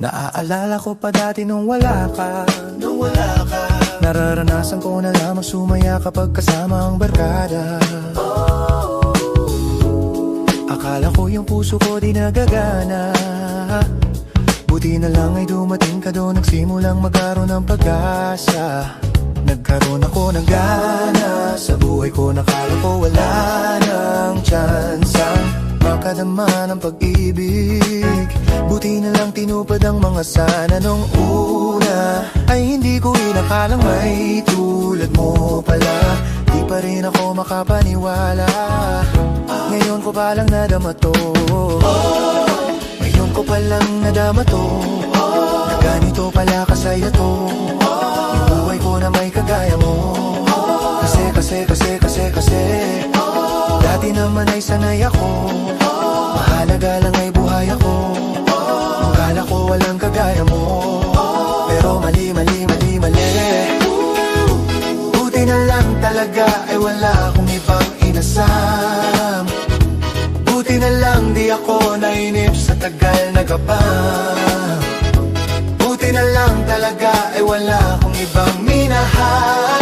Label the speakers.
Speaker 1: Naaalala ko pa dati nung wala ka. Nararanasan ko na lamang sumaya kapag kasama ang barkada. Akala ko yung puso ko di nagagana. Buti na lang ay dumating ka doon, nagsimulang magkaroon ng pag-asa. Nagkaroon ako ng gana sa buhay ko, nakala ko wala nang tsansang makadama ng pag-ibig. Buti na lang tinupad ang mga sana nung una. Ay hindi ko inakalang may tulad mo pala. Di pa rin ako makapaniwala. Ngayon ko palang nadama to. Ngayon ko palang nadama to. Na ganito pala kasaya to. Yung buhay ko na may kagaya mo. Kasi dati naman ay sanay ako. Mahalaga lang ay buhay ako. Akala ko walang kagaya mo. Pero mali. Buti na lang talaga ay wala akong ibang inasam. Buti na lang di ako nainip sa tagal na gabang. Buti na lang talaga ay wala akong ibang minahal.